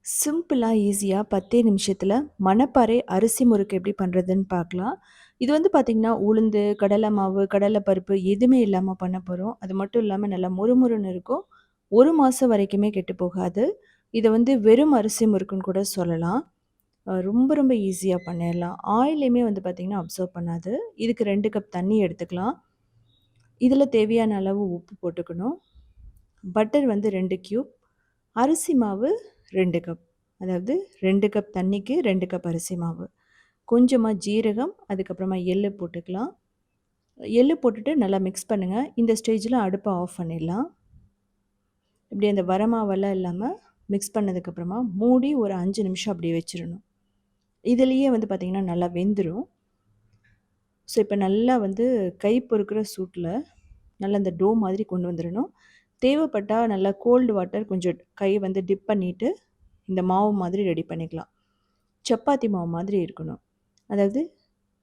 சிம்பிளா, ஈஸியா 10 நிமிஷத்துல மணப்பாறை அரிசி முறுக்கு எப்படி பண்றதுன்னு பார்க்கலாம். இது வந்து பார்த்தீங்கன்னா, உளுந்து, கடலை மாவு, கடலை பருப்பு எதுவுமே இல்லாம பண்ண போறோம். அது மட்டும் இல்லாம நல்லா மொறுமொறுன்னு இருக்கும். 1 மாசம் வரைக்குமே கெட்டு போகாது. இத வந்து வெறும் அரிசி முறுக்குன்னு கூட சொல்லலாம். ரொம்ப ரொம்ப ஈஸியா பண்ணிடலாம். ஆயிலையுமே வந்து பார்த்தீங்கன்னா, அப்சர்வ் பண்ணாது. இதுக்கு 2 கப் தண்ணி எடுத்துக்கலாம். இதில தேவையான அளவு உப்பு போட்டுக்கணும். பட்டர் வந்து 2 கியூப். அரிசி மாவு 2 கப். அதாவது 2 கப் தண்ணிக்கு 2 கப் அரிசி மாவு. கொஞ்சமா ஜீரகம், அதுக்கப்புறமா எள்ளு போட்டுக்கலாம். எள்ளு போட்டுட்டு நல்லா மிக்ஸ் பண்ணுங்க. இந்த ஸ்டேஜில அடுப்ப ஆஃப் பண்ணிடலாம். இப்படி அந்த வரமாவெல்லாம் இல்லாம மிக்ஸ் பண்ணதுக்கப்புறமா மூடி ஒரு 5 நிமிஷம் அப்படியே வச்சிரணும். இதுலயே வந்து பார்த்தீங்கன்னா நல்லா வெந்துரும். ஸோ இப்ப நல்லா வந்து கை பொறுக்கிற சூட்ல நல்லா அந்த டோ மாதிரி கொண்டு வந்துரணும். தேவைப்பட்டா நல்லா கோல்டு வாட்டர் கொஞ்சம் கை வந்து டிப் பண்ணிட்டு, இந்த மாவு மாதிரி ரெடி பண்ணிக்கலாம். சப்பாத்தி மாவு மாதிரி இருக்கணும். அதாவது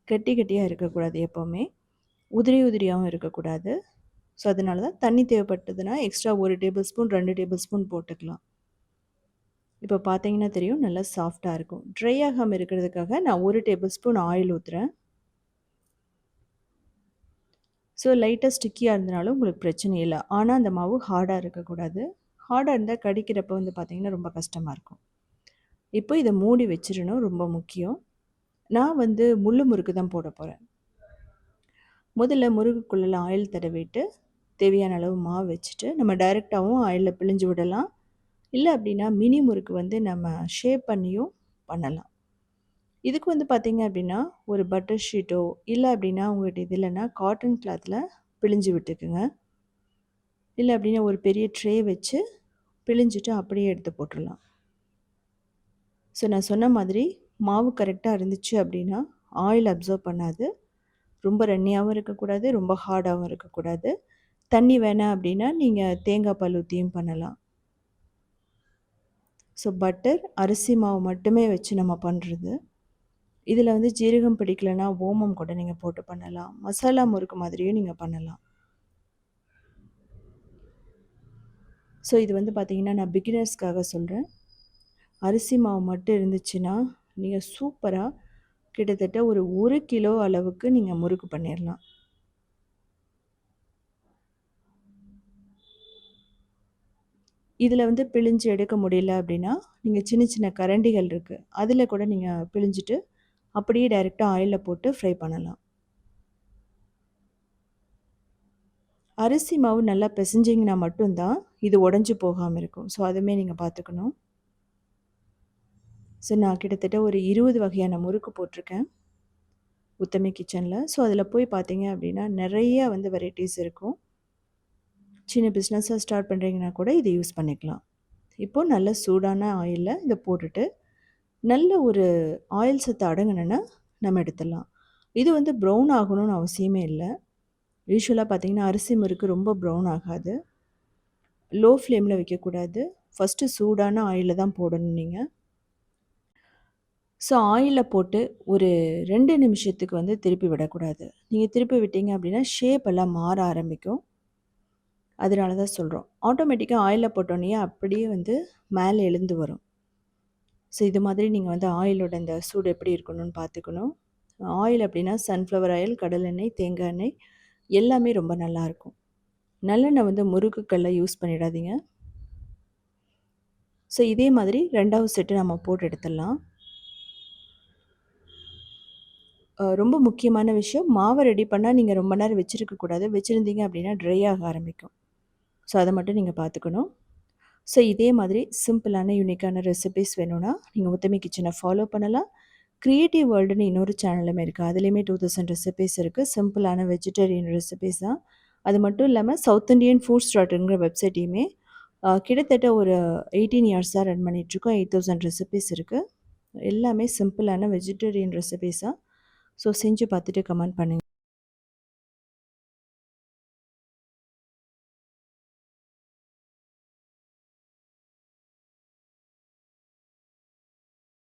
கெட்டி கெட்டியா இருக்கக்கூடாது எப்பவுமே. உதிரி உதிரியாவும் இருக்கக்கூடாது. ஸோ அதனால தான் தண்ணி தேவைப்பட்டதுன்னா extra 1 tablespoon, 2 tablespoon போட்டுக்கலாம். இப்போ பார்த்தீங்கன்னா தெரியும் நல்லா சாஃப்ட்டா இருக்கும். ட்ரை ஆகாம இருக்கிறதுக்காக நான் 1 டேபிள் ஸ்பூன் ஆயில் ஊத்துறேன். ஸோ லைட்டா ஸ்டிக்கியா இருந்தனாலும் உங்களுக்கு பிரச்சனை இல்ல. ஆனா அந்த மாவு ஹார்டா இருக்கக்கூடாது. ஹார்டா இருந்தா கடிக்கிறப்ப வந்து பார்த்தீங்கன்னா ரொம்ப கஷ்டமா இருக்கும். இப்போ இத மூடி வச்சிரணும் ரொம்ப முக்கியம். நான் வந்து முள்ளு முறுக்கு தான் போட போறேன். முதல்ல முறுக்குக்குள்ள ஆயில் தடவிட்டு, தேவையான அளவு மாவு வச்சுட்டு, நம்ம டைரெக்ட்டாவும் ஆயில்ல பிழிஞ்சு விடலாம். இல்ல அப்படின்னா மினி முறுக்கு வந்து நம்ம ஷேப் பண்ணியும் பண்ணலாம். இதுக்கு வந்து பார்த்தீங்க அப்படின்னா, ஒரு பட்டர் ஷீட்டோ, இல்ல அப்படின்னா உங்ககிட்ட இது இல்லன்னா காட்டன் கிளாத்ல பிழிஞ்சு விட்டுக்குங்க. இல்ல அப்படின்னா ஒரு பெரிய ட்ரே வச்சு பிழிஞ்சிட்டு அப்படியே எடுத்து போட்டுறலாம். ஸோ நான் சொன்ன மாதிரி மாவு கரெக்ட்டா இருந்துச்சு அப்படின்னா, ஆயில் அப்சர்வ் பண்ணாது. ரொம்ப ரன்னியாவும் இருக்கக்கூடாது, ரொம்ப ஹார்டாவும் இருக்கக்கூடாது. தண்ணி வேணாம் அப்படின்னா, நீங்க தேங்காய் பால் ஊத்தியும் பண்ணலாம். ஸோ பட்டர், அரிசி மாவு மட்டுமே வச்சு நம்ம பண்றது. இதில வந்து ஜீரகம் பிடிக்கலன்னா, ஓமம் கூட நீங்க போட்டு பண்ணலாம். மசாலா முறுக்கு மாதிரியும் நீங்க பண்ணலாம். ஸோ இது வந்து பார்த்தீங்கன்னா, நான் பிகினர்ஸ்க்காக சொல்றேன். அரிசி மாவு மட்டும் இருந்துச்சுன்னா, நீங்க சூப்பரா கிட்டத்தட்ட ஒரு 1 கிலோ அளவுக்கு நீங்க முறுக்கு பண்ணிரலாம். இதில வந்து பிழிஞ்சு எடுக்க முடியல அப்படின்னா, நீங்க சின்ன சின்ன கரண்டிகள் இருக்கு. அதில கூட நீங்க பிழிஞ்சிட்டு, அப்படியே டைரக்ட்டா ஆயில்ல போட்டு ஃப்ரை பண்ணலாம். அரிசி மாவு நல்லா பெசஞ்சீங்கன்னா மட்டும் தான், இது உடைஞ்சு போகாம இருக்கும். ஸோ அதுவுமே நீங்க பார்த்துக்கணும். ஸோ நான் கிட்டத்தட்ட ஒரு 20 வகையான முறுக்கு போட்டிருக்கேன். உத்தமி கிச்சன்ல. ஸோ அதில போய் பார்த்தீங்க அப்படின்னா, நெறைய வந்து வெரைட்டீஸ் இருக்கும். சின்ன பிஸ்னஸா ஸ்டார்ட் பண்றீங்கன்னா கூட இத யூஸ் பண்ணிக்கலாம். இப்போ நல்ல சூடான ஆயில்ல இத போட்டுட்டு, நல்ல ஒரு ஆயில் சத்து அடங்குனோன நம்ம எடுத்துடலாம். இது வந்து ப்ரவுன் ஆகணும்னு அவசியமே இல்ல. யூசுவலா பார்த்தீங்கன்னா, அரிசி முறுக்கு ரொம்ப ப்ரவுன் ஆகாது. லோ ஃப்ளேம்ல வைக்கக்கூடாது. ஃபர்ஸ்ட்டு சூடான ஆயில்ல தான் போடணும் நீங்க. ஸோ ஆயில்ல போட்டு ஒரு 2 நிமிஷத்துக்கு வந்து திருப்பி விடக்கூடாது. நீங்க திருப்பி விட்டீங்க அப்படின்னா, ஷேப் எல்லாம் மாற ஆரம்பிக்கும். அதனால தான் சொல்றோம். ஆட்டோமேட்டிக்கா ஆயில்ல போட்டோனயே அப்படியே வந்து மேல எழுந்து வரும். ஸோ இது மாதிரி நீங்க வந்து ஆயிலோட இந்த சூடு எப்படி இருக்கணும்னு பார்த்துக்கணும். ஆயில் அப்படின்னா சன்ஃப்ளவர் ஆயில், கடலெண்ணெய், தேங்காய் எண்ணெய் எல்லாமே ரொம்ப நல்லாயிருக்கும். நல்லெண்ணெய் வந்து முறுக்குக்கல்ல யூஸ் பண்ணிடாதீங்க. ஸோ இதே மாதிரி 2வது செட்டு நம்ம போட்டு எடுத்துடலாம். ரொம்ப முக்கியமான விஷயம், மாவ ரெடி பண்ணா நீங்க ரொம்ப நேரம் வச்சிருக்கக்கூடாது. வச்சிருந்தீங்க அப்படின்னா ட்ரை ஆக ஆரம்பிக்கும். ஸோ அத மட்டும் நீங்க பார்த்துக்கணும். ஸோ இதே மாதிரி சிம்பிளான, யூனிக்கான ரெசிபீஸ் வேணும்னா, நீங்க உத்தமி கிச்சன ஃபாலோ பண்ணலாம். கிரியேட்டிவ் வேர்ல்டுன்னு இன்னொரு சேனலுமே இருக்கு. அதுலயுமே 2000 ரெசிபீஸ் இருக்கு. சிம்பிளான வெஜிடேரியன் ரெசிபீஸ் தான். அது மட்டும் இல்லாம சவுத் இண்டியன் ஃபுட்ஸ் டாட்ங்கிற வெப்சைட்டையுமே கிட்டத்தட்ட ஒரு 18 இயர்ஸா ரன் பண்ணிட்டுருக்கோம். 8000 ரெசிபீஸ் இருக்கு. எல்லாமே சிம்பிளான வெஜிடேரியன் ரெசிபீஸ் தான். ஸோ செஞ்சு பார்த்துட்டு கமெண்ட் பண்ணுங்க.